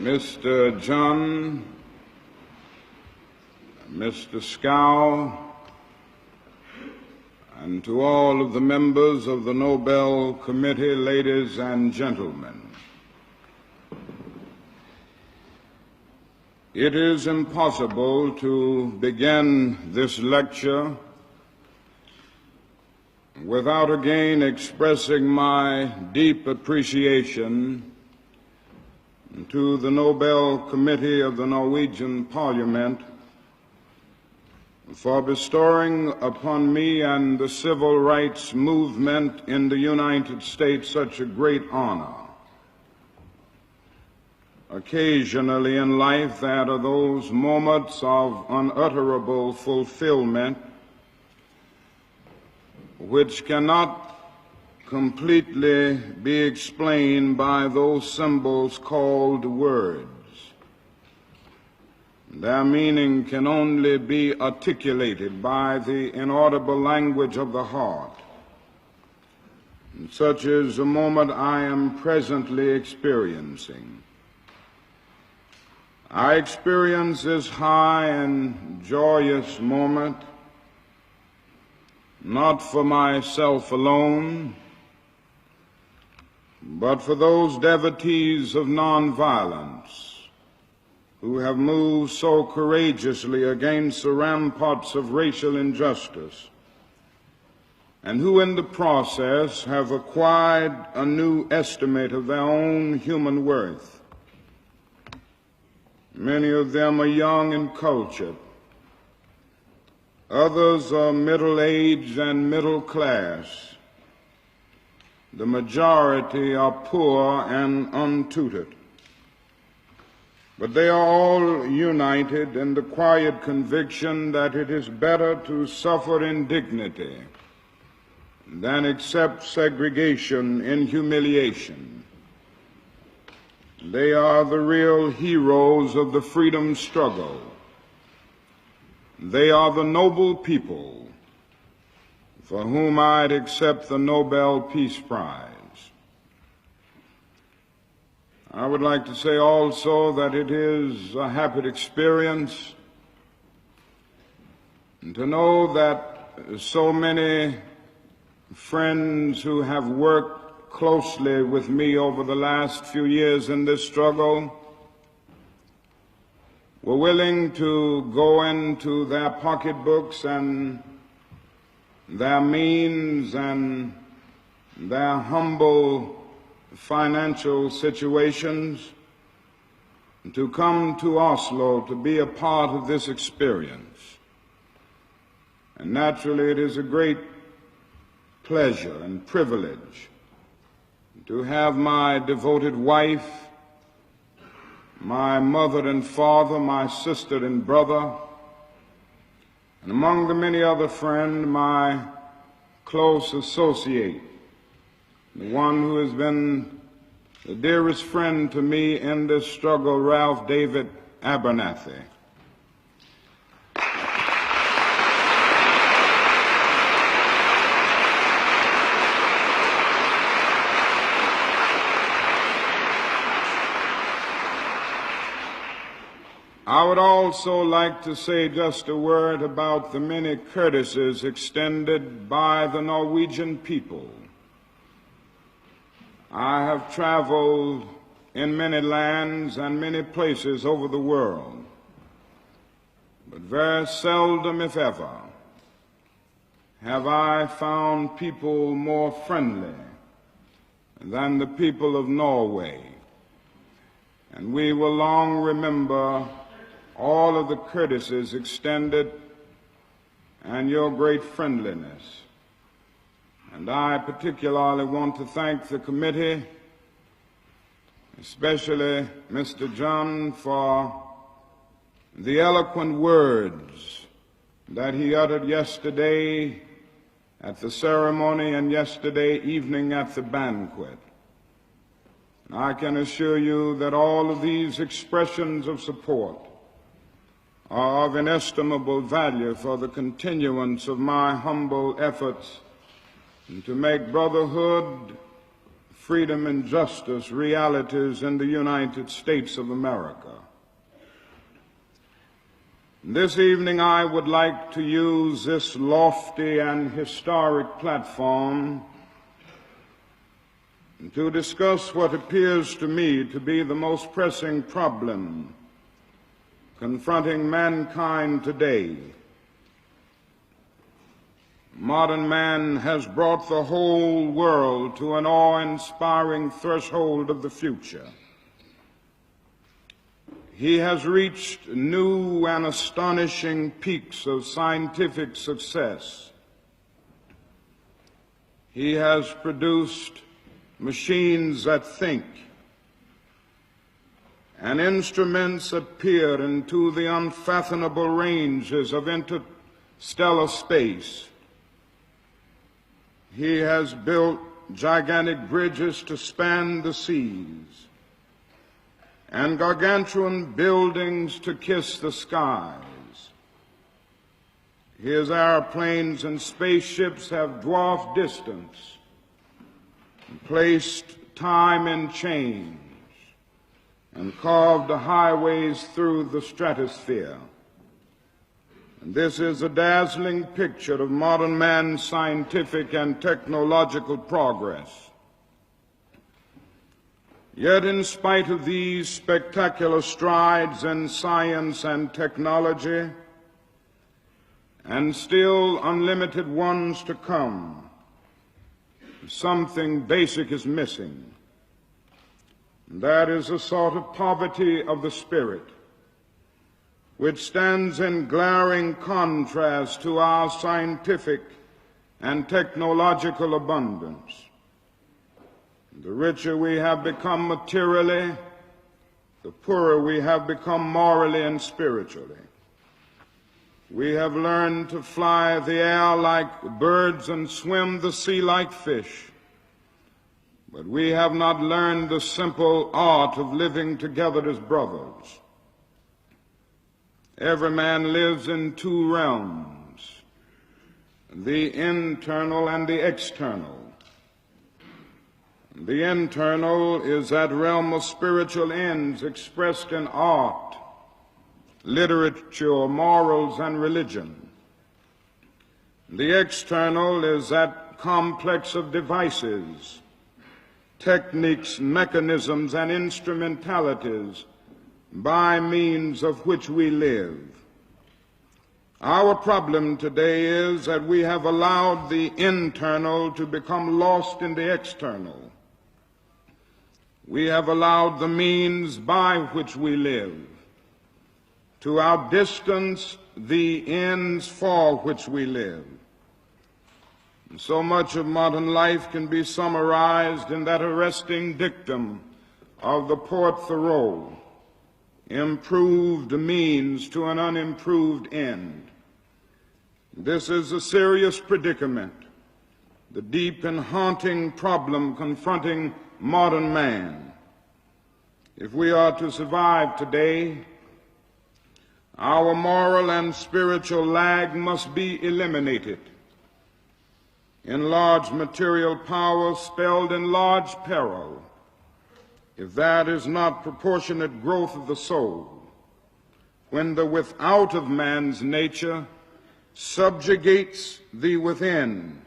Mr. John, Mr. Scow, and to all of the members of the Nobel Committee, ladies and gentlemen. It is impossible to begin this lecture without again expressing my deep appreciation to the Nobel Committee of the Norwegian Parliament for bestowing upon me and the civil rights movement in the United States such a great honor. Occasionally in life there are those moments of unutterable fulfillment which cannot completely be explained by those symbols called words. Their meaning can only be articulated by the inaudible language of the heart. And such is the moment I am presently experiencing. I experience this high and joyous moment not for myself alone, but for those devotees of nonviolence who have moved so courageously against the ramparts of racial injustice and who in the process have acquired a new estimate of their own human worth. Many of them are young and cultured. Others are middle-aged and middle class. The majority are poor and untutored. But they are all united in the quiet conviction that it is better to suffer indignity than accept segregation in humiliation. They are the real heroes of the freedom struggle. They are the noble people for whom I'd accept the Nobel Peace Prize. I would like to say also that it is a happy experience to know that so many friends who have worked closely with me over the last few years in this struggle were willing to go into their pocketbooks and their means and their humble financial situations to come to Oslo to be a part of this experience. And naturally it is a great pleasure and privilege to have my devoted wife, my mother and father, my sister and brother, and among the many other friends, my close associate, the one who has been the dearest friend to me in this struggle, Ralph David Abernathy. I would also like to say just a word about the many courtesies extended by the Norwegian people. I have traveled in many lands and many places over the world, but very seldom, if ever, have I found people more friendly than the people of Norway. And we will long remember all of the courtesies extended and your great friendliness. And I particularly want to thank the committee, especially Mr. John, for the eloquent words that he uttered yesterday at the ceremony and yesterday evening at the banquet. And I can assure you that all of these expressions of support are of inestimable value for the continuance of my humble efforts to make brotherhood, freedom and justice realities in the United States of America. This evening I would like to use this lofty and historic platform to discuss what appears to me to be the most pressing problem confronting mankind today. Modern man has brought the whole world to an awe-inspiring threshold of the future. He has reached new and astonishing peaks of scientific success. He has produced machines that think, and instruments that peer into the unfathomable ranges of interstellar space. He has built gigantic bridges to span the seas and gargantuan buildings to kiss the skies. His airplanes and spaceships have dwarfed distance and placed time in chains and carved the highways through the stratosphere. And this is a dazzling picture of modern man's scientific and technological progress. Yet in spite of these spectacular strides in science and technology, and still unlimited ones to come, something basic is missing. And that is a sort of poverty of the spirit, which stands in glaring contrast to our scientific and technological abundance. The richer we have become materially, the poorer we have become morally and spiritually. We have learned to fly the air like birds and swim the sea like fish, but we have not learned the simple art of living together as brothers. Every man lives in two realms, the internal and the external. The internal is that realm of spiritual ends expressed in art, literature, morals, and religion. The external is that complex of devices, techniques, mechanisms, and instrumentalities by means of which we live. Our problem today is that we have allowed the internal to become lost in the external. We have allowed the means by which we live to outdistance the ends for which we live. And so much of modern life can be summarized in that arresting dictum of the poet Thoreau: improved means to an unimproved end. This is a serious predicament, the deep and haunting problem confronting modern man. If we are to survive today, our moral and spiritual lag must be eliminated. Enlarged material power spelled in large peril, if that is not proportionate growth of the soul, when the without of man's nature subjugates the within,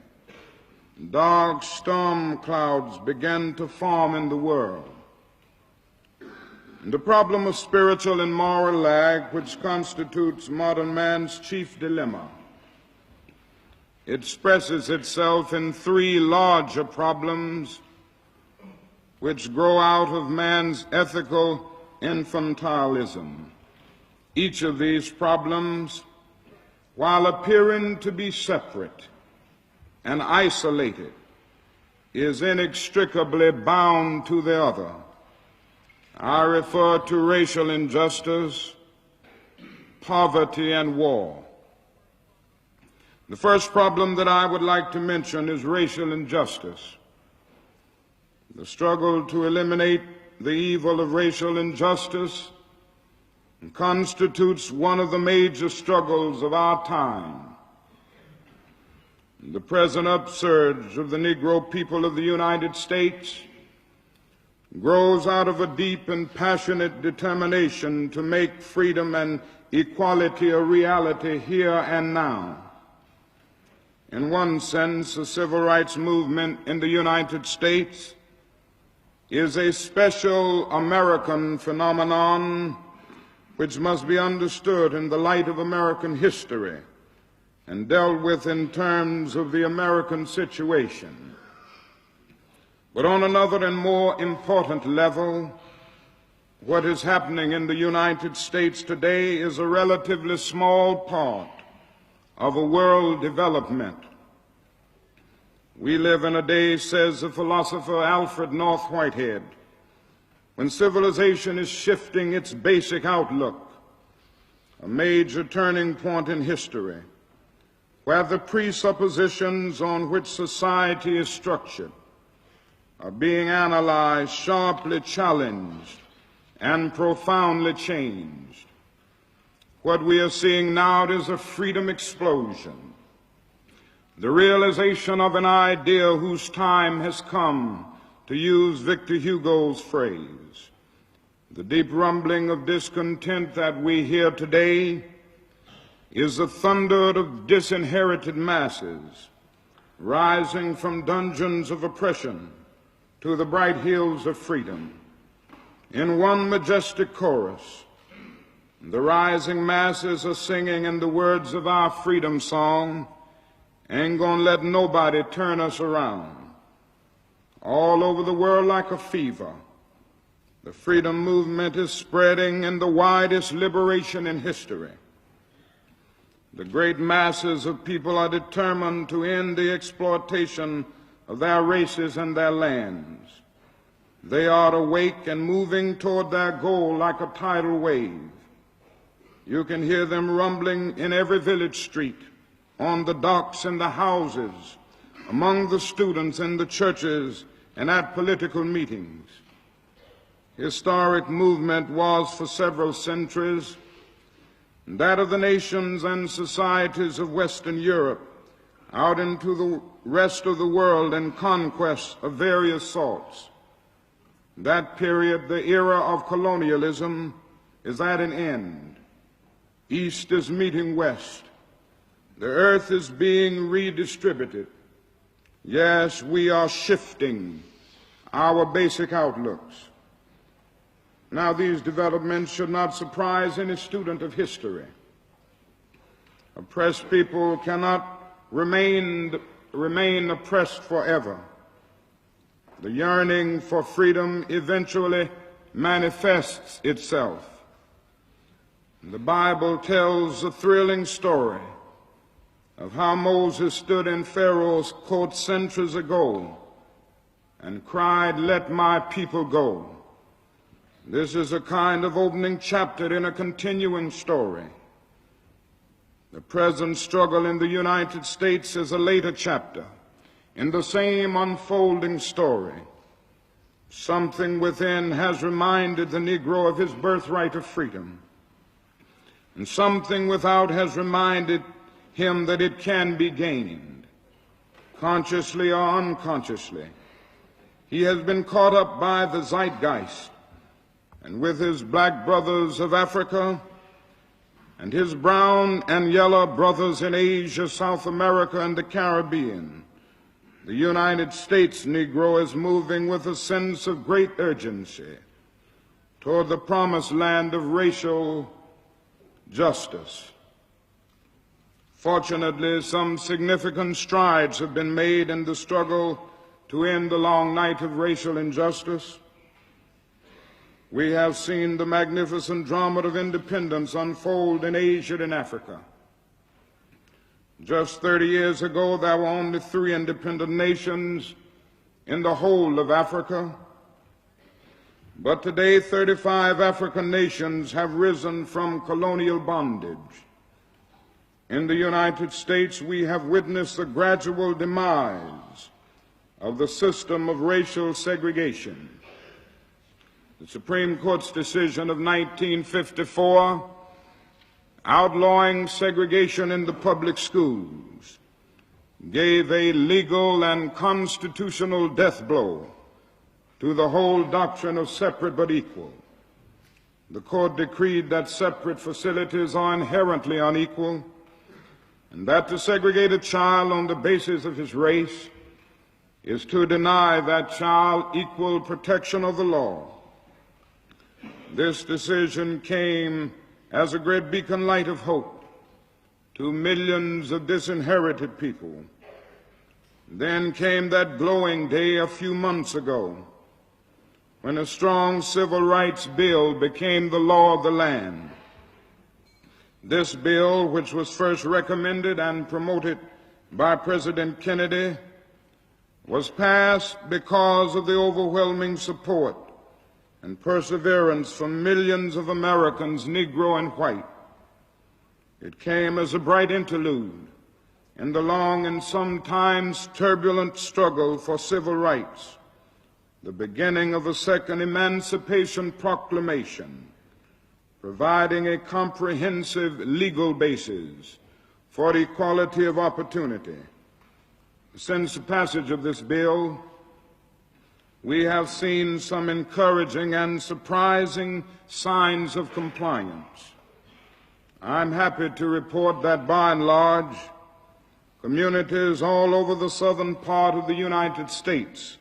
dark storm clouds begin to form in the world. The problem of spiritual and moral lag, which constitutes modern man's chief dilemma, expresses itself in three larger problems which grow out of man's ethical infantilism. Each of these problems, while appearing to be separate and isolated, is inextricably bound to the other. I refer to racial injustice, poverty, and war. The first problem that I would like to mention is racial injustice. The struggle to eliminate the evil of racial injustice constitutes one of the major struggles of our time. The present upsurge of the Negro people of the United States grows out of a deep and passionate determination to make freedom and equality a reality here and now. In one sense, the civil rights movement in the United States is a special American phenomenon which must be understood in the light of American history and dealt with in terms of the American situation. But on another and more important level, what is happening in the United States today is a relatively small part of a world development. We live in a day, says the philosopher Alfred North Whitehead, when civilization is shifting its basic outlook, a major turning point in history, where the presuppositions on which society is structured are being analyzed, sharply challenged, and profoundly changed. What we are seeing now is a freedom explosion, the realization of an idea whose time has come, to use Victor Hugo's phrase. The deep rumbling of discontent that we hear today is the thunder of disinherited masses rising from dungeons of oppression to the bright hills of freedom. In one majestic chorus, the rising masses are singing in the words of our freedom song, "Ain't gonna let nobody turn us around." All over the world like a fever, the freedom movement is spreading in the widest liberation in history. The great masses of people are determined to end the exploitation of their races and their lands. They are awake and moving toward their goal like a tidal wave. You can hear them rumbling in every village street, on the docks and the houses, among the students in the churches and at political meetings. Historic movement was for several centuries that of the nations and societies of Western Europe out into the rest of the world in conquests of various sorts. That period, the era of colonialism, is at an end. East is meeting West. The earth is being redistributed. Yes, we are shifting our basic outlooks. Now, these developments should not surprise any student of history. Oppressed people cannot remain oppressed forever. The yearning for freedom eventually manifests itself. The Bible tells a thrilling story of how Moses stood in Pharaoh's court centuries ago and cried, "Let my people go." This is a kind of opening chapter in a continuing story. The present struggle in the United States is a later chapter in the same unfolding story. Something within has reminded the Negro of his birthright of freedom, and something without has reminded him that it can be gained, consciously or unconsciously. He has been caught up by the zeitgeist, and with his black brothers of Africa and his brown and yellow brothers in Asia, South America, and the Caribbean, the United States Negro is moving with a sense of great urgency toward the promised land of racial justice. Fortunately, some significant strides have been made in the struggle to end the long night of racial injustice. We have seen the magnificent drama of independence unfold in Asia and Africa. Just 30 years ago, there were only 3 independent nations in the whole of Africa. But today, 35 African nations have risen from colonial bondage. In the United States, we have witnessed the gradual demise of the system of racial segregation. The Supreme Court's decision of 1954, outlawing segregation in the public schools, gave a legal and constitutional death blow to the whole doctrine of separate but equal. The court decreed that separate facilities are inherently unequal, and that to segregate a child on the basis of his race is to deny that child equal protection of the law. This decision came as a great beacon light of hope to millions of disinherited people. Then came that glowing day a few months ago when a strong civil rights bill became the law of the land. This bill, which was first recommended and promoted by President Kennedy, was passed because of the overwhelming support and perseverance from millions of Americans, Negro and white. It came as a bright interlude in the long and sometimes turbulent struggle for civil rights, the beginning of a second Emancipation Proclamation, providing a comprehensive legal basis for equality of opportunity. Since the passage of this bill, we have seen some encouraging and surprising signs of compliance. I'm happy to report that by and large, communities all over the southern part of the United States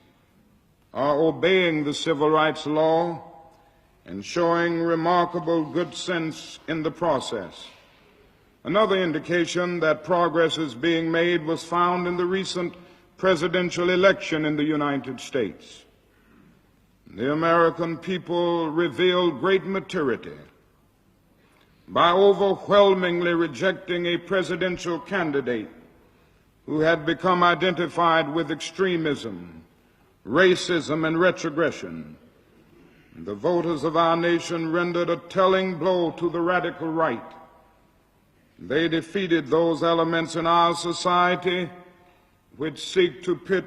are obeying the civil rights law and showing remarkable good sense in the process. Another indication that progress is being made was found in the recent presidential election in the United States. The American people revealed great maturity by overwhelmingly rejecting a presidential candidate who had become identified with extremism, racism, and retrogression. The voters of our nation rendered a telling blow to the radical right. They defeated those elements in our society which seek to pit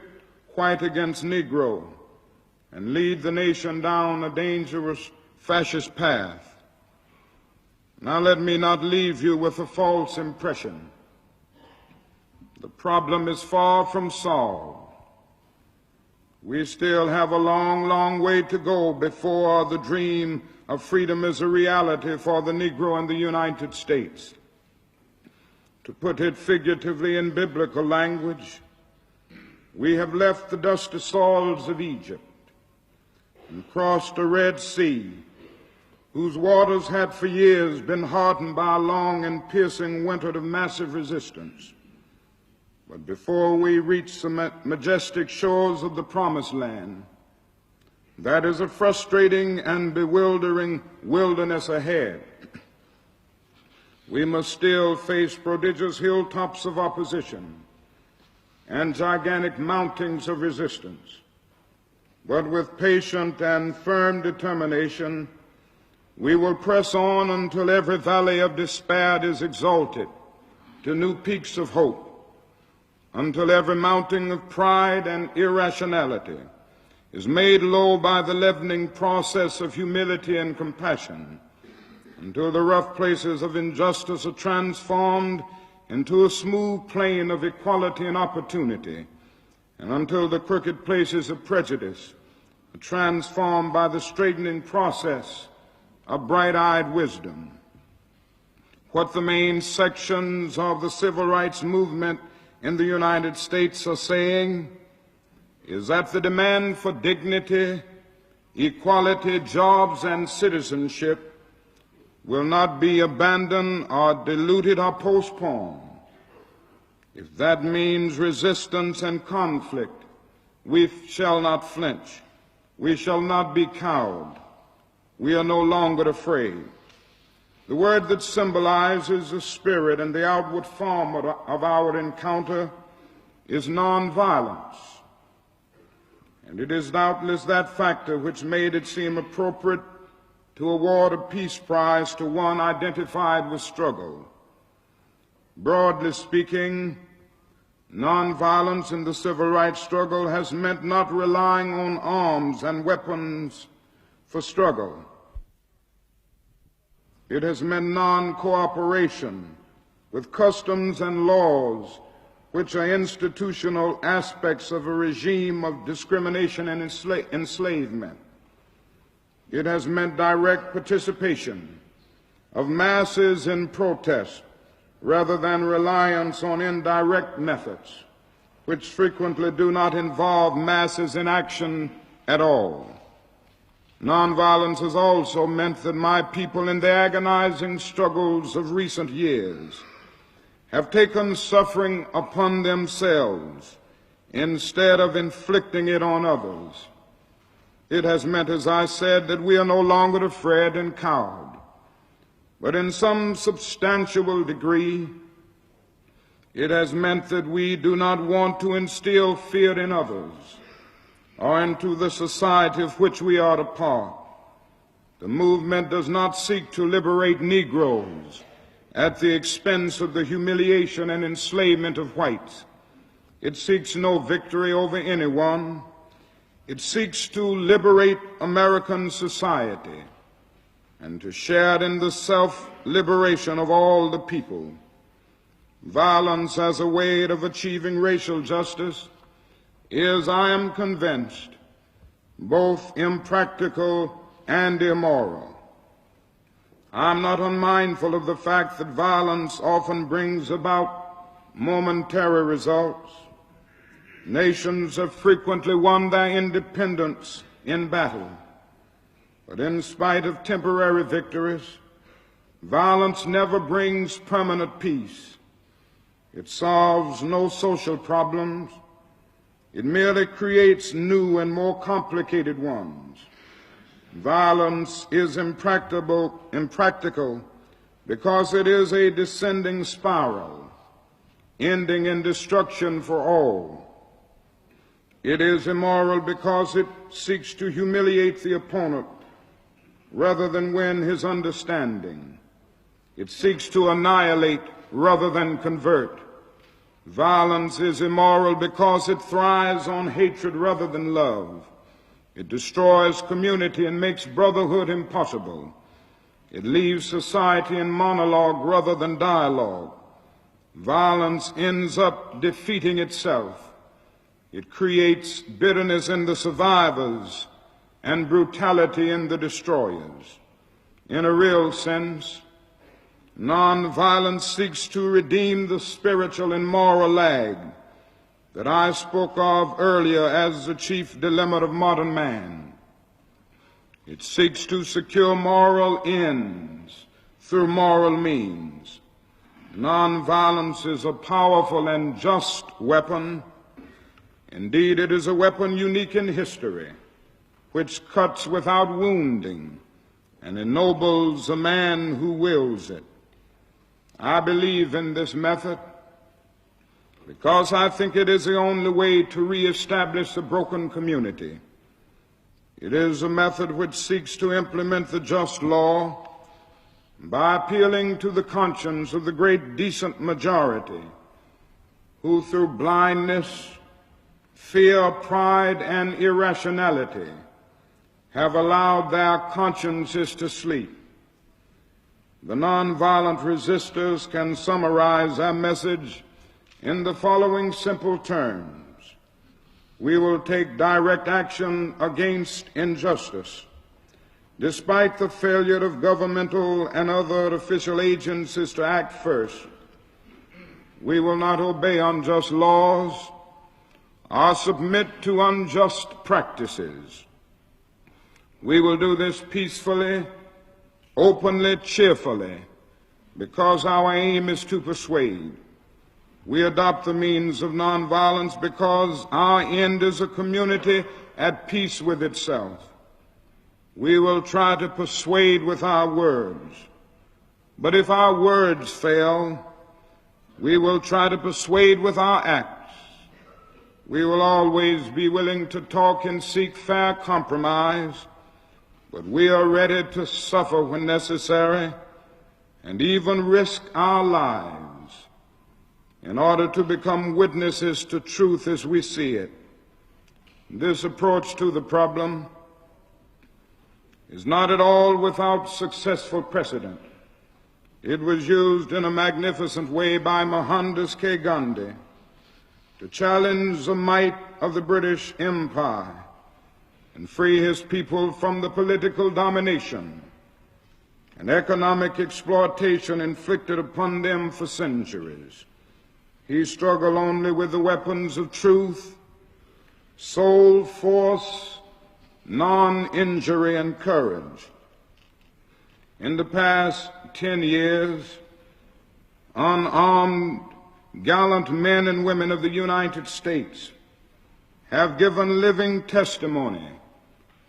white against Negro and lead the nation down a dangerous fascist path. Now let me not leave you with a false impression. The problem is far from solved. We still have a long, long way to go before the dream of freedom is a reality for the Negro in the United States. To put it figuratively in biblical language, we have left the dusty soils of Egypt and crossed the Red Sea, whose waters had for years been hardened by a long and piercing winter of massive resistance. But before we reach the majestic shores of the Promised Land, that is a frustrating and bewildering wilderness ahead. We must still face prodigious hilltops of opposition and gigantic mountings of resistance. But with patient and firm determination, we will press on until every valley of despair is exalted to new peaks of hope, until every mountain of pride and irrationality is made low by the leavening process of humility and compassion, until the rough places of injustice are transformed into a smooth plain of equality and opportunity, and until the crooked places of prejudice are transformed by the straightening process of bright-eyed wisdom. What the main sections of the civil rights movement in the United States are saying is that the demand for dignity, equality, jobs, and citizenship will not be abandoned or diluted or postponed. If that means resistance and conflict, we shall not flinch. We shall not be cowed. We are no longer afraid. The word that symbolizes the spirit and the outward form of our encounter is nonviolence. And it is doubtless that factor which made it seem appropriate to award a peace prize to one identified with struggle. Broadly speaking, nonviolence in the civil rights struggle has meant not relying on arms and weapons for struggle. It has meant non-cooperation with customs and laws which are institutional aspects of a regime of discrimination and enslavement. It has meant direct participation of masses in protest rather than reliance on indirect methods, which frequently do not involve masses in action at all. Nonviolence has also meant that my people, in the agonizing struggles of recent years, have taken suffering upon themselves instead of inflicting it on others. It has meant, as I said, that we are no longer afraid and cowed, but in some substantial degree, it has meant that we do not want to instill fear in others or into the society of which we are a part. The movement does not seek to liberate Negroes at the expense of the humiliation and enslavement of whites. It seeks no victory over anyone. It seeks to liberate American society and to share in the self-liberation of all the people. Violence as a way of achieving racial justice is, I am convinced, both impractical and immoral. I'm not unmindful of the fact that violence often brings about momentary results. Nations have frequently won their independence in battle, but in spite of temporary victories, violence never brings permanent peace. It solves no social problems. It merely creates new and more complicated ones. Violence is impractical because it is a descending spiral, ending in destruction for all. It is immoral because it seeks to humiliate the opponent rather than win his understanding. It seeks to annihilate rather than convert. Violence is immoral because it thrives on hatred rather than love. It destroys community and makes brotherhood impossible. It leaves society in monologue rather than dialogue. Violence ends up defeating itself. It creates bitterness in the survivors and brutality in the destroyers. In a real sense, nonviolence seeks to redeem the spiritual and moral lag that I spoke of earlier as the chief dilemma of modern man. It seeks to secure moral ends through moral means. Nonviolence is a powerful and just weapon. Indeed, it is a weapon unique in history, which cuts without wounding and ennobles a man who wields it. I believe in this method because I think it is the only way to reestablish a broken community. It is a method which seeks to implement the just law by appealing to the conscience of the great decent majority who, through blindness, fear, pride, and irrationality, have allowed their consciences to sleep. The nonviolent resistors can summarize their message in the following simple terms. We will take direct action against injustice. Despite the failure of governmental and other official agencies to act first, we will not obey unjust laws or submit to unjust practices. We will do this peacefully, openly, cheerfully, because our aim is to persuade. We adopt the means of nonviolence because our end is a community at peace with itself. We will try to persuade with our words, but if our words fail, we will try to persuade with our acts. We will always be willing to talk and seek fair compromise, but we are ready to suffer when necessary and even risk our lives in order to become witnesses to truth as we see it. This approach to the problem is not at all without successful precedent. It was used in a magnificent way by Mohandas K. Gandhi to challenge the might of the British Empire and free his people from the political domination and economic exploitation inflicted upon them for centuries. He struggled only with the weapons of truth, soul force, non-injury, and courage. In the past 10 years, unarmed, gallant men and women of the United States have given living testimony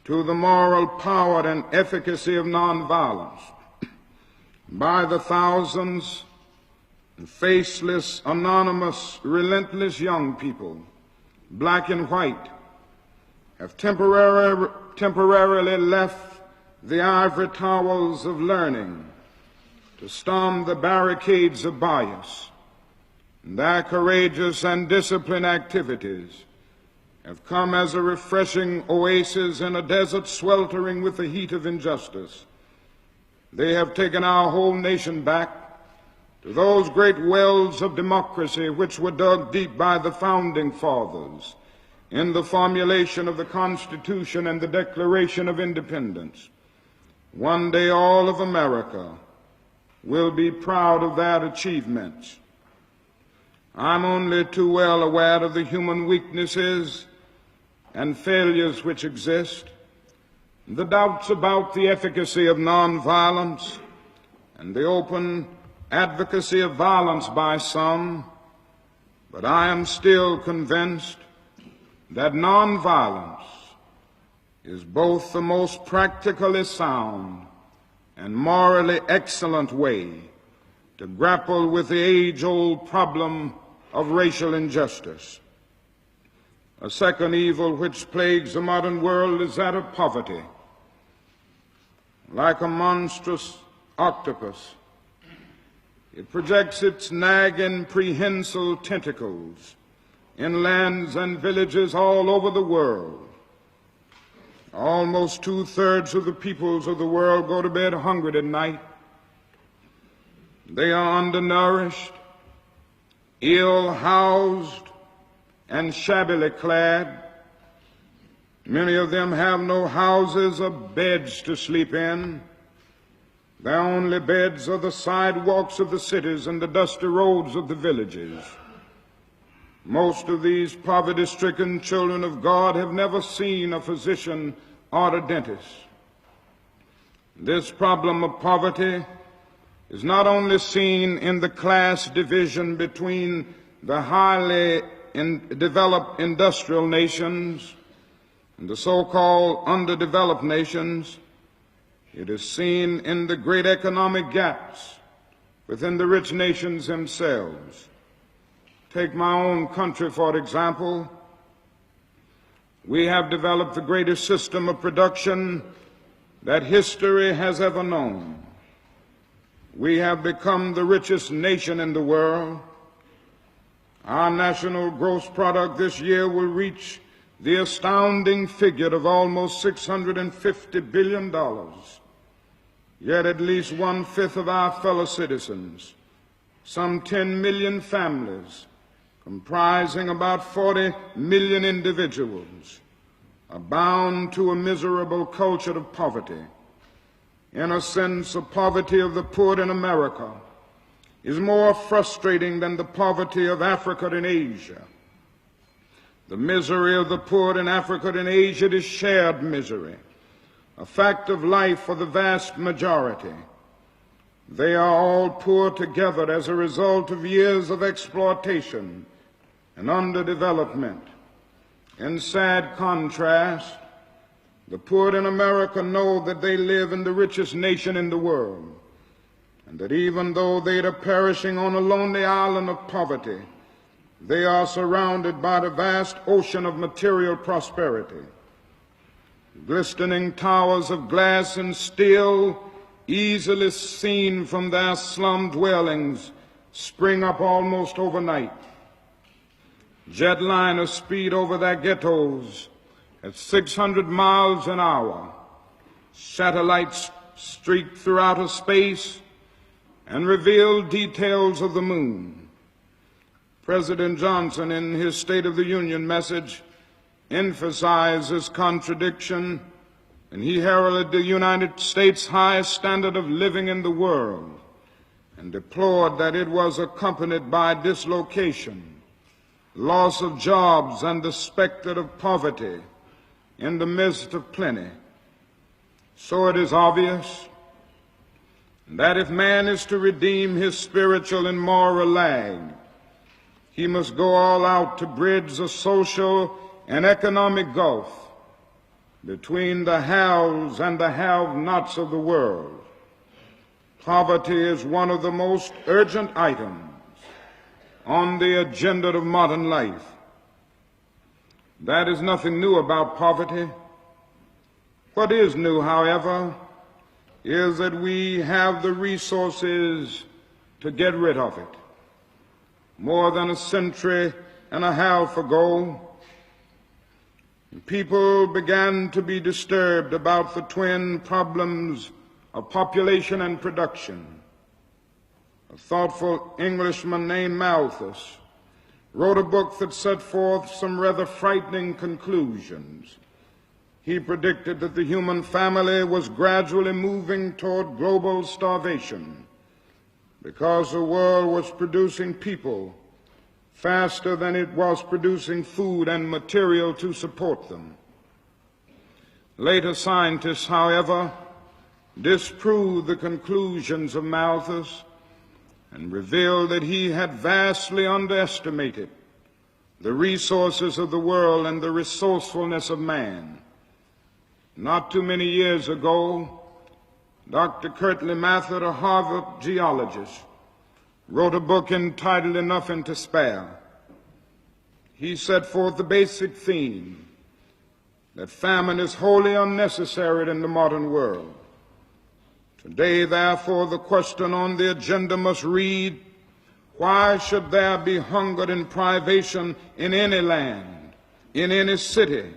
to the moral power and efficacy of nonviolence. By the thousands, faceless, anonymous, relentless young people, black and white, have temporarily left the ivory towers of learning to storm the barricades of bias. And their courageous and disciplined activities have come as a refreshing oasis in a desert sweltering with the heat of injustice. They have taken our whole nation back to those great wells of democracy which were dug deep by the founding fathers in the formulation of the Constitution and the Declaration of Independence. One day all of America will be proud of that achievement. I'm only too well aware of the human weaknesses and failures which exist, the doubts about the efficacy of nonviolence, and the open advocacy of violence by some, but I am still convinced that nonviolence is both the most practically sound and morally excellent way to grapple with the age-old problem of racial injustice. A second evil which plagues the modern world is that of poverty. Like a monstrous octopus, it projects its nagging, prehensile tentacles in lands and villages all over the world. Almost 2/3 of the peoples of the world go to bed hungry at night. They are undernourished, ill-housed, and shabbily clad. Many of them have no houses or beds to sleep in. Their only beds are the sidewalks of the cities and the dusty roads of the villages. Most of these poverty-stricken children of God have never seen a physician or a dentist. This problem of poverty is not only seen in the class division between the highly developed industrial nations and the so-called underdeveloped nations. It is seen in the great economic gaps within the rich nations themselves. Take my own country, for example. We have developed the greatest system of production that history has ever known. We have become the richest nation in the world. Our national gross product this year will reach the astounding figure of almost $650 billion. Yet at least 1/5 of our fellow citizens, some 10 million families, comprising about 40 million individuals, are bound to a miserable culture of poverty. In a sense, the poverty of the poor in America is more frustrating than the poverty of Africa and Asia. The misery of the poor in Africa and Asia is shared misery, a fact of life for the vast majority. They are all poor together as a result of years of exploitation and underdevelopment. In sad contrast, the poor in America know that they live in the richest nation in the world, and that even though they are perishing on a lonely island of poverty, they are surrounded by the vast ocean of material prosperity. Glistening towers of glass and steel, easily seen from their slum dwellings, spring up almost overnight. Jetliners speed over their ghettos at 600 miles an hour. Satellites streak through outer space and reveal details of the moon. President Johnson, in his State of the Union message, emphasized this contradiction, and he heralded the United States' highest standard of living in the world and deplored that it was accompanied by dislocation, loss of jobs, and the specter of poverty in the midst of plenty. So it is obvious that if man is to redeem his spiritual and moral lag, he must go all out to bridge the social and economic gulf between the haves and the have-nots of the world. Poverty is one of the most urgent items on the agenda of modern life. That is nothing new about poverty. What is new, however, is that we have the resources to get rid of it. More than a century and a half ago, people began to be disturbed about the twin problems of population and production. A thoughtful Englishman named Malthus wrote a book that set forth some rather frightening conclusions. He predicted that the human family was gradually moving toward global starvation because the world was producing people faster than it was producing food and material to support them. Later scientists, however, disproved the conclusions of Malthus and revealed that he had vastly underestimated the resources of the world and the resourcefulness of man. Not too many years ago, Dr. Kirtley Mather, a Harvard geologist, wrote a book entitled Enough and to Spare. He set forth the basic theme that famine is wholly unnecessary in the modern world. Today, therefore, the question on the agenda must read, why should there be hunger and privation in any land, in any city,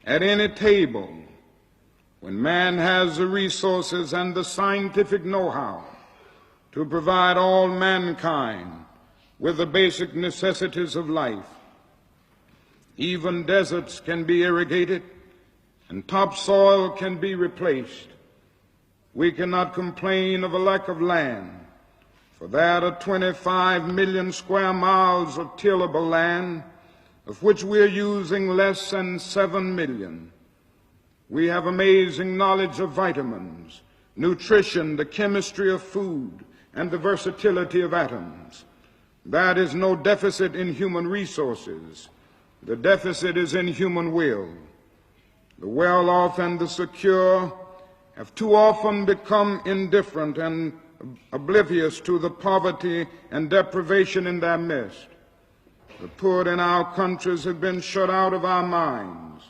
at any table, when man has the resources and the scientific know-how to provide all mankind with the basic necessities of life? Even deserts can be irrigated and topsoil can be replaced. We cannot complain of a lack of land, for there are 25 million square miles of tillable land, of which we are using less than 7 million. We have amazing knowledge of vitamins, nutrition, the chemistry of food, and the versatility of atoms. That is no deficit in human resources. The deficit is in human will. The well-off and the secure have too often become indifferent and oblivious to the poverty and deprivation in their midst. The poor in our countries have been shut out of our minds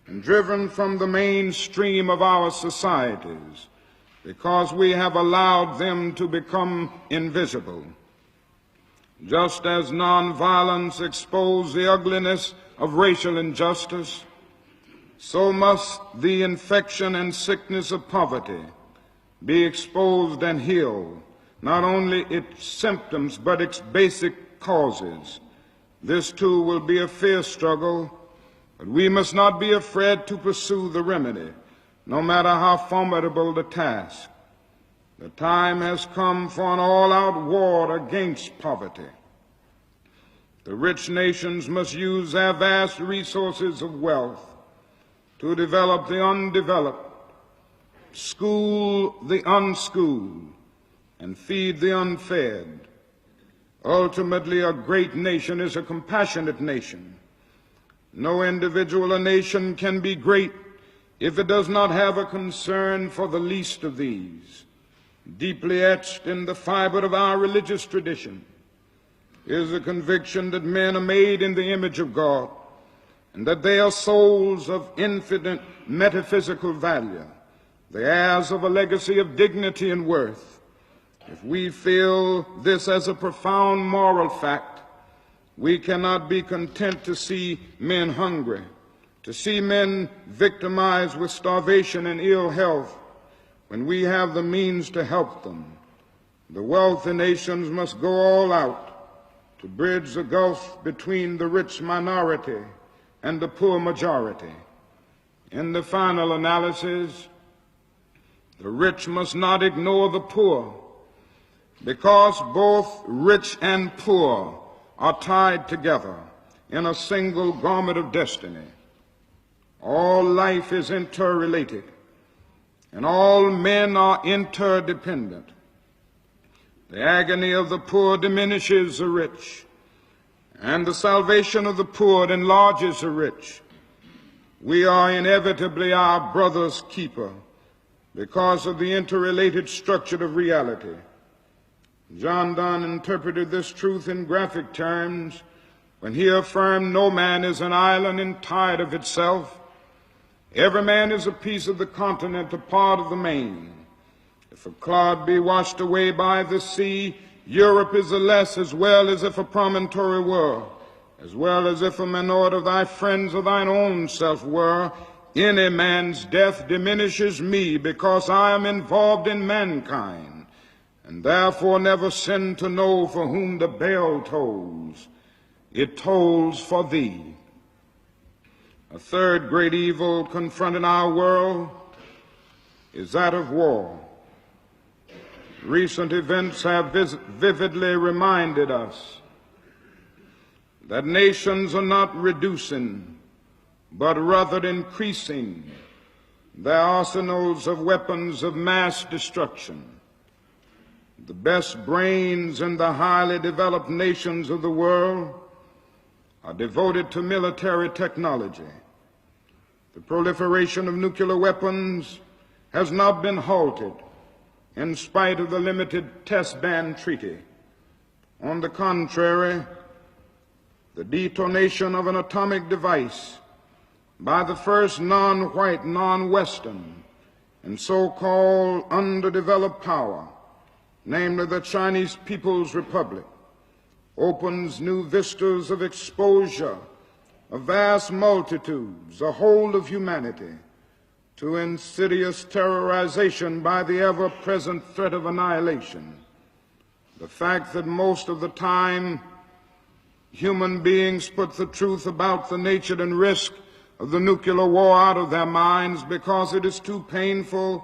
and driven from the mainstream of our societies because we have allowed them to become invisible. Just as nonviolence exposed the ugliness of racial injustice, so must the infection and sickness of poverty be exposed and healed, not only its symptoms but its basic causes. This too will be a fierce struggle, but we must not be afraid to pursue the remedy, no matter how formidable the task. The time has come for an all-out war against poverty. The rich nations must use their vast resources of wealth to develop the undeveloped, school the unschooled, and feed the unfed. Ultimately, a great nation is a compassionate nation. No individual or nation can be great if it does not have a concern for the least of these. Deeply etched in the fiber of our religious tradition is the conviction that men are made in the image of God and that they are souls of infinite metaphysical value, the heirs of a legacy of dignity and worth. If we feel this as a profound moral fact, we cannot be content to see men hungry, to see men victimized with starvation and ill health when we have the means to help them. The wealthy nations must go all out to bridge the gulf between the rich minority and the poor majority. In the final analysis, the rich must not ignore the poor, because both rich and poor are tied together in a single garment of destiny. All life is interrelated, and all men are interdependent. The agony of the poor diminishes the rich, and the salvation of the poor enlarges the rich. We are inevitably our brother's keeper because of the interrelated structure of reality. John Donne interpreted this truth in graphic terms when he affirmed no man is an island entire of itself. Every man is a piece of the continent, a part of the main. If a clod be washed away by the sea, Europe is the less, as well as if a promontory were, as well as if a minority of thy friends of thine own self were. Any man's death diminishes me, because I am involved in mankind, and therefore never sin to know for whom the bell tolls. It tolls for thee. A third great evil confronting our world is that of war. Recent events have vividly reminded us that nations are not reducing, but rather increasing their arsenals of weapons of mass destruction. The best brains in the highly developed nations of the world are devoted to military technology. The proliferation of nuclear weapons has not been halted in spite of the limited test ban treaty. On the contrary, the detonation of an atomic device by the first non-white, non-Western, and so-called underdeveloped power, namely the Chinese People's Republic, opens new vistas of exposure of vast multitudes, the whole of humanity, to insidious terrorization by the ever-present threat of annihilation. The fact that most of the time human beings put the truth about the nature and risk of the nuclear war out of their minds because it is too painful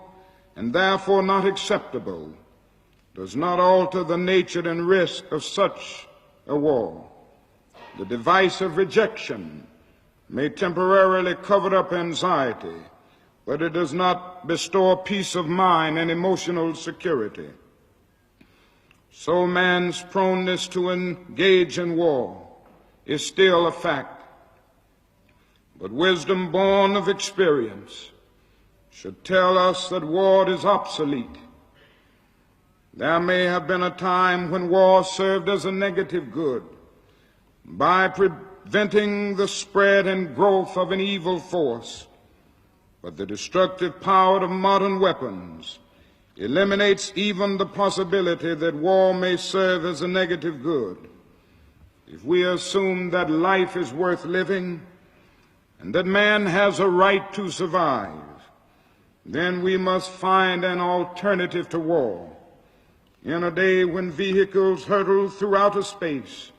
and therefore not acceptable, does not alter the nature and risk of such a war. The device of rejection may temporarily cover up anxiety, but it does not bestow peace of mind and emotional security. So man's proneness to engage in war is still a fact. But wisdom born of experience should tell us that war is obsolete. There may have been a time when war served as a negative good by preventing the spread and growth of an evil force, but the destructive power of modern weapons eliminates even the possibility that war may serve as a negative good. If we assume that life is worth living and that man has a right to survive, then we must find an alternative to war. In a day when vehicles hurtle through outer space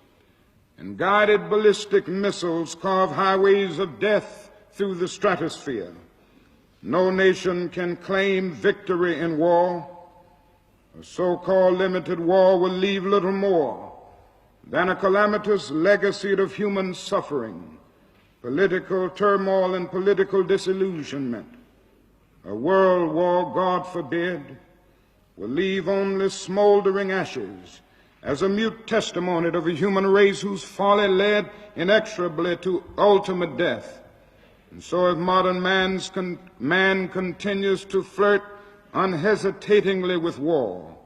and guided ballistic missiles carve highways of death through the stratosphere, no nation can claim victory in war. A so-called limited war will leave little more than a calamitous legacy of human suffering, political turmoil, and political disillusionment. A world war, God forbid, will leave only smoldering ashes as a mute testimony of a human race whose folly led inexorably to ultimate death. And so if modern man continues to flirt unhesitatingly with war,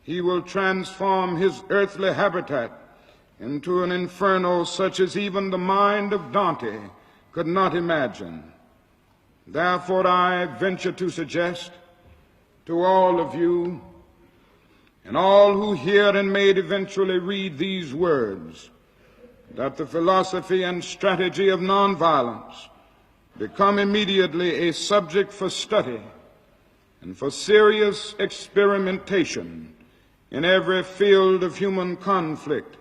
he will transform his earthly habitat into an inferno such as even the mind of Dante could not imagine. Therefore, I venture to suggest to all of you and all who hear and may eventually read these words that the philosophy and strategy of nonviolence become immediately a subject for study and for serious experimentation in every field of human conflict,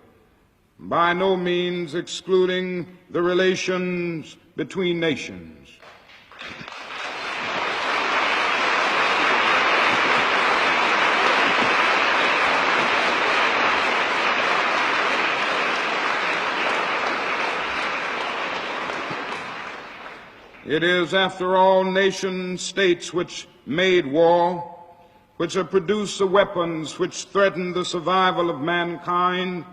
by no means excluding the relations between nations. It is, after all, nation states which made war, which have produced the weapons which threaten the survival of mankind,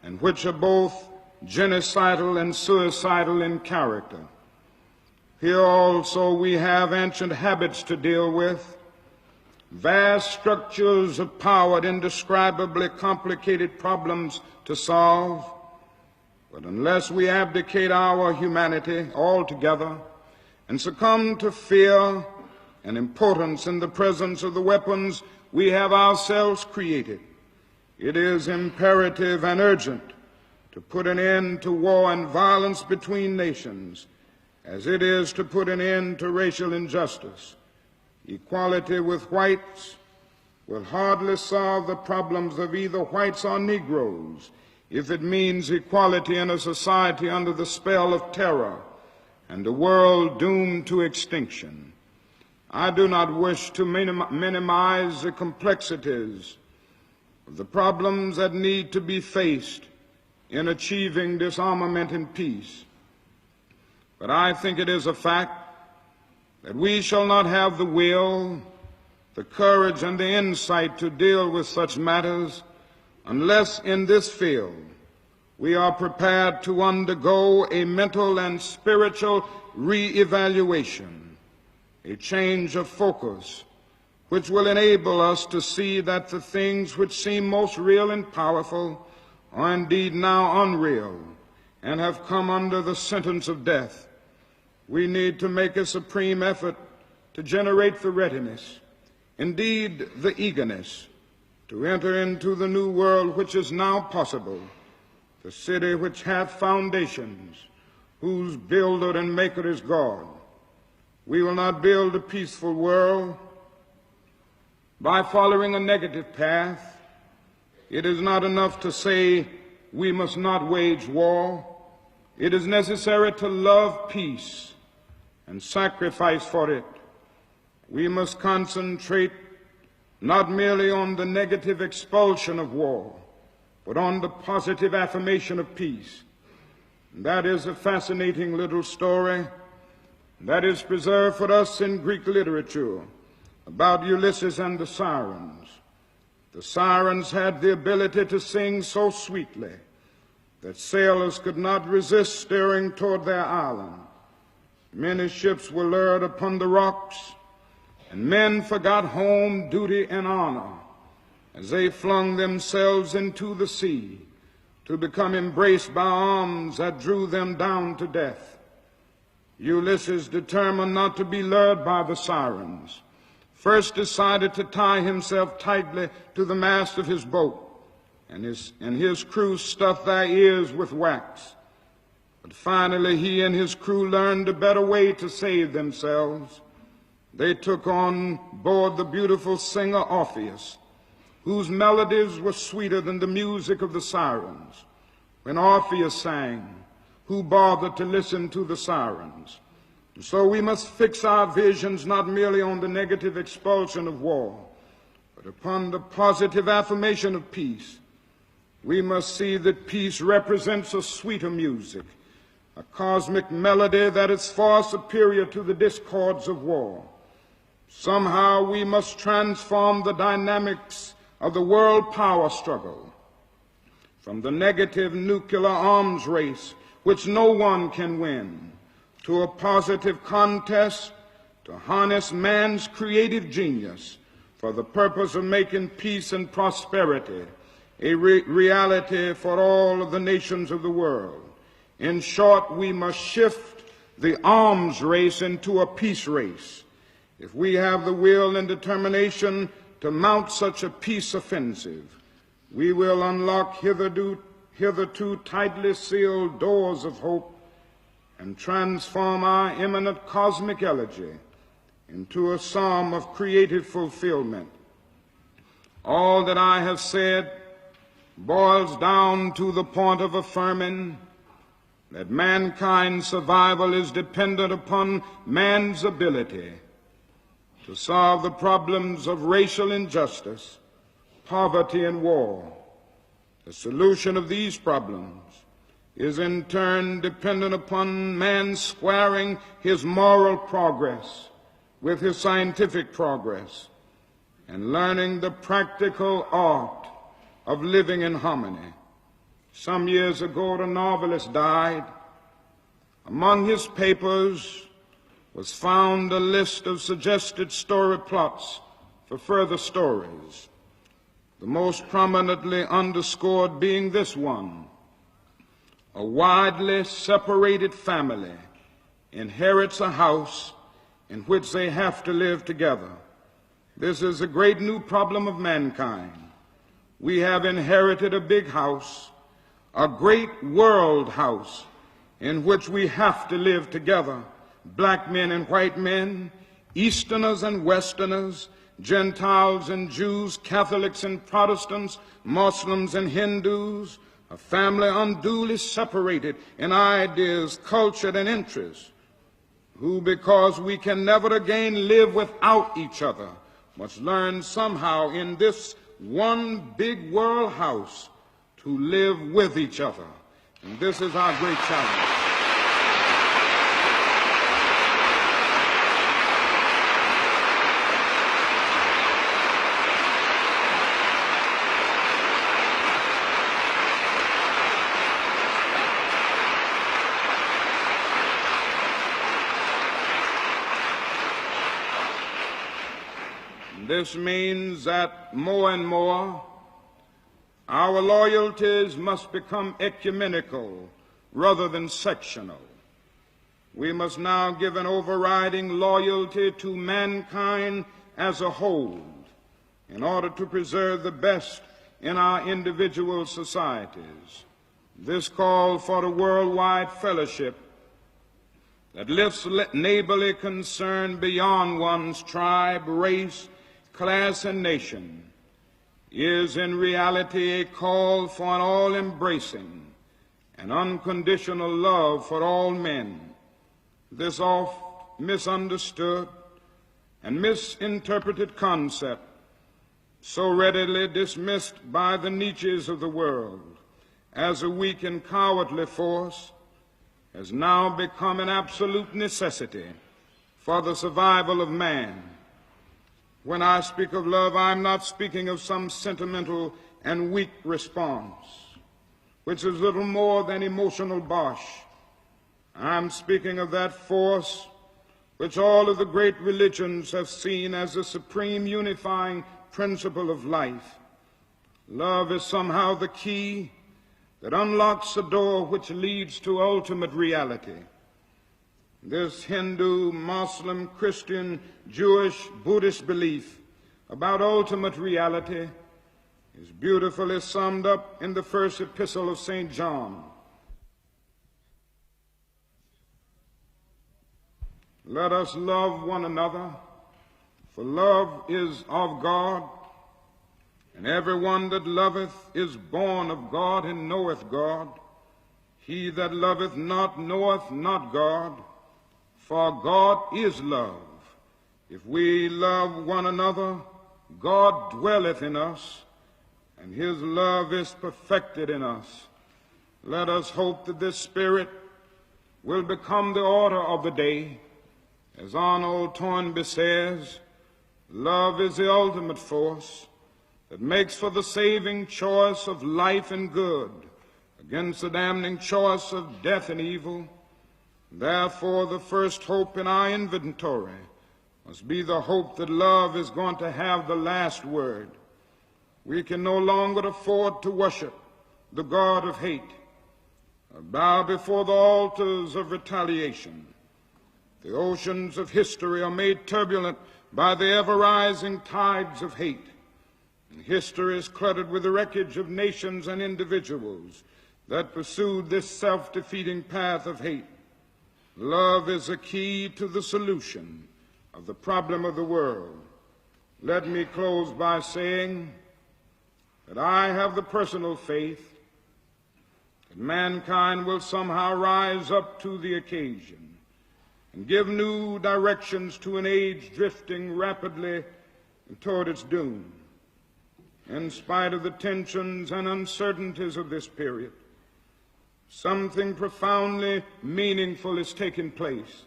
and which are both genocidal and suicidal in character. Here also we have ancient habits to deal with, vast structures of power, indescribably complicated problems to solve. But unless we abdicate our humanity altogether and succumb to fear and impotence in the presence of the weapons we have ourselves created, it is imperative and urgent to put an end to war and violence between nations, as it is to put an end to racial injustice. Equality with whites will hardly solve the problems of either whites or Negroes if it means equality in a society under the spell of terror and a world doomed to extinction. I do not wish to minimize the complexities of the problems that need to be faced in achieving disarmament and peace. But I think it is a fact that we shall not have the will, the courage, and the insight to deal with such matters unless in this field we are prepared to undergo a mental and spiritual re-evaluation, a change of focus, which will enable us to see that the things which seem most real and powerful are indeed now unreal and have come under the sentence of death. We need to make a supreme effort to generate the readiness, indeed the eagerness, to enter into the new world which is now possible, the city which hath foundations, whose builder and maker is God. We will not build a peaceful world by following a negative path. It is not enough to say we must not wage war. It is necessary to love peace and sacrifice for it. We must concentrate not merely on the negative expulsion of war, but on the positive affirmation of peace. And that is a fascinating little story that is preserved for us in Greek literature about Ulysses and the sirens. The sirens had the ability to sing so sweetly that sailors could not resist steering toward their island. Many ships were lured upon the rocks, and men forgot home, duty, and honor as they flung themselves into the sea to become embraced by arms that drew them down to death. Ulysses, determined not to be lured by the sirens, first decided to tie himself tightly to the mast of his boat, and his crew stuffed their ears with wax. But finally he and his crew learned a better way to save themselves. They took on board the beautiful singer Orpheus, whose melodies were sweeter than the music of the sirens. When Orpheus sang, who bothered to listen to the sirens? And so we must fix our visions not merely on the negative expulsion of war, but upon the positive affirmation of peace. We must see that peace represents a sweeter music, a cosmic melody that is far superior to the discords of war. Somehow we must transform the dynamics of the world power struggle from the negative nuclear arms race, which no one can win, to a positive contest to harness man's creative genius for the purpose of making peace and prosperity a reality for all of the nations of the world. In short, we must shift the arms race into a peace race. If we have the will and determination to mount such a peace offensive, we will unlock hitherto tightly sealed doors of hope and transform our imminent cosmic elegy into a psalm of creative fulfillment. All that I have said boils down to the point of affirming that mankind's survival is dependent upon man's ability to solve the problems of racial injustice, poverty, and war. The solution of these problems is in turn dependent upon man squaring his moral progress with his scientific progress and learning the practical art of living in harmony. Some years ago, the novelist died. Among his papers was found a list of suggested story plots for further stories, the most prominently underscored being this one: a widely separated family inherits a house in which they have to live together. This is a great new problem of mankind. We have inherited a big house, a great world house in which we have to live together, black men and white men, Easterners and Westerners, Gentiles and Jews, Catholics and Protestants, Muslims and Hindus, a family unduly separated in ideas, culture, and interests, who, because we can never again live without each other, must learn somehow in this one big world house to live with each other. And this is our great challenge. This means that more and more our loyalties must become ecumenical rather than sectional. We must now give an overriding loyalty to mankind as a whole in order to preserve the best in our individual societies. This call for a worldwide fellowship that lifts neighborly concern beyond one's tribe, race, class, and nation is in reality a call for an all-embracing and unconditional love for all men. This oft misunderstood and misinterpreted concept, so readily dismissed by the Nietzsches of the world as a weak and cowardly force, has now become an absolute necessity for the survival of man. When I speak of love, I'm not speaking of some sentimental and weak response, which is little more than emotional bosh. I'm speaking of that force which all of the great religions have seen as the supreme unifying principle of life. Love is somehow the key that unlocks the door which leads to ultimate reality. This Hindu, Muslim, Christian, Jewish, Buddhist belief about ultimate reality is beautifully summed up in the first epistle of St. John. Let us love one another, for love is of God, and everyone that loveth is born of God and knoweth God. He that loveth not knoweth not God, for God is love. If we love one another, God dwelleth in us, and his love is perfected in us. Let us hope that this spirit will become the order of the day. As Arnold Toynbee says, love is the ultimate force that makes for the saving choice of life and good against the damning choice of death and evil. Therefore, the first hope in our inventory must be the hope that love is going to have the last word. We can no longer afford to worship the God of hate or bow before the altars of retaliation. The oceans of history are made turbulent by the ever-rising tides of hate. And history is cluttered with the wreckage of nations and individuals that pursued this self-defeating path of hate. Love is the key to the solution of the problem of the world. Let me close by saying that I have the personal faith that mankind will somehow rise up to the occasion and give new directions to an age drifting rapidly toward its doom. In spite of the tensions and uncertainties of this period, something profoundly meaningful is taking place.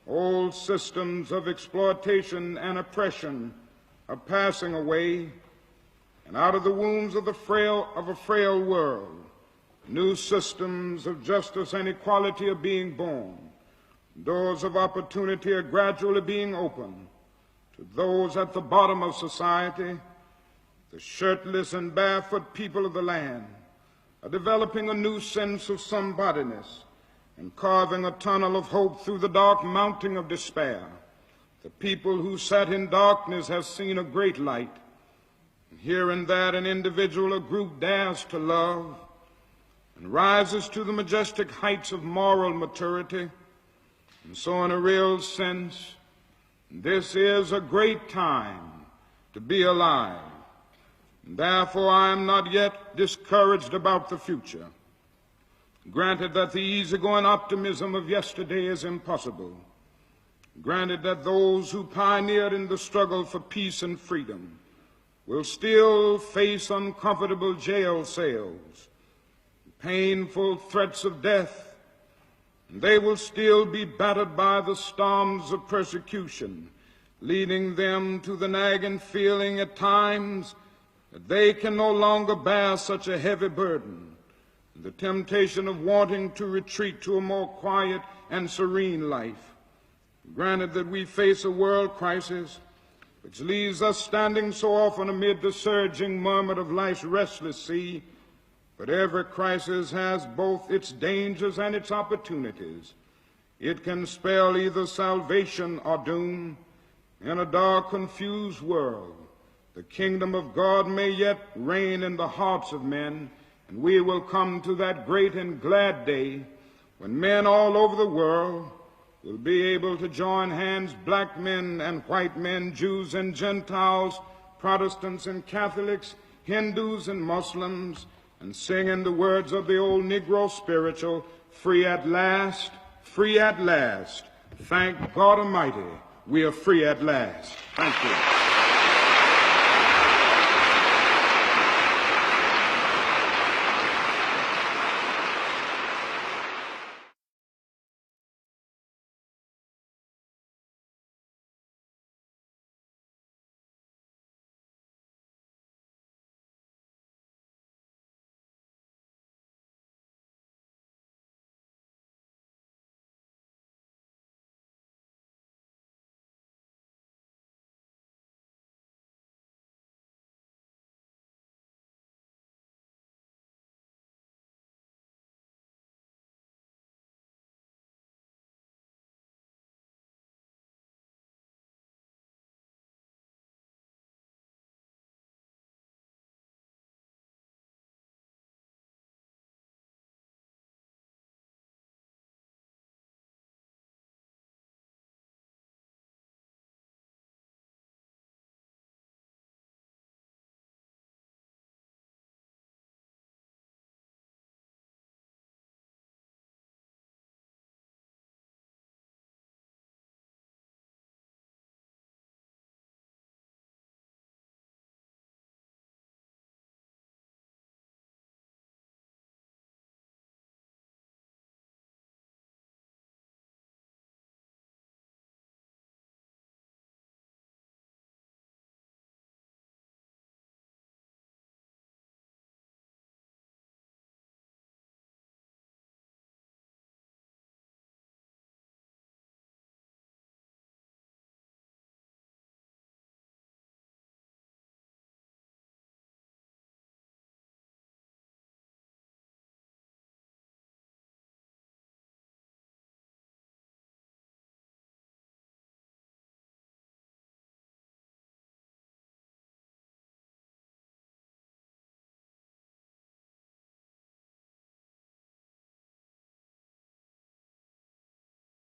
Old systems of exploitation and oppression are passing away, and out of the wombs of a frail world, new systems of justice and equality are being born. Doors of opportunity are gradually being opened to those at the bottom of society. The shirtless and barefoot people of the land are developing a new sense of somebodiness and carving a tunnel of hope through the dark mountain of despair. The people who sat in darkness have seen a great light. Here and there an individual or group dares to love and rises to the majestic heights of moral maturity. And so in a real sense, this is a great time to be alive. And therefore I am not yet discouraged about the future. Granted that the easygoing optimism of yesterday is impossible. Granted that those who pioneered in the struggle for peace and freedom will still face uncomfortable jail cells, painful threats of death, and they will still be battered by the storms of persecution, leading them to the nagging feeling at times that they can no longer bear such a heavy burden, and the temptation of wanting to retreat to a more quiet and serene life. Granted that we face a world crisis which leaves us standing so often amid the surging murmur of life's restless sea, but every crisis has both its dangers and its opportunities. It can spell either salvation or doom. In a dark, confused world, the kingdom of God may yet reign in the hearts of men, and we will come to that great and glad day when men all over the world will be able to join hands, black men and white men, Jews and Gentiles, Protestants and Catholics, Hindus and Muslims, and sing in the words of the old Negro spiritual, free at last, free at last. Thank God Almighty, we are free at last. Thank you.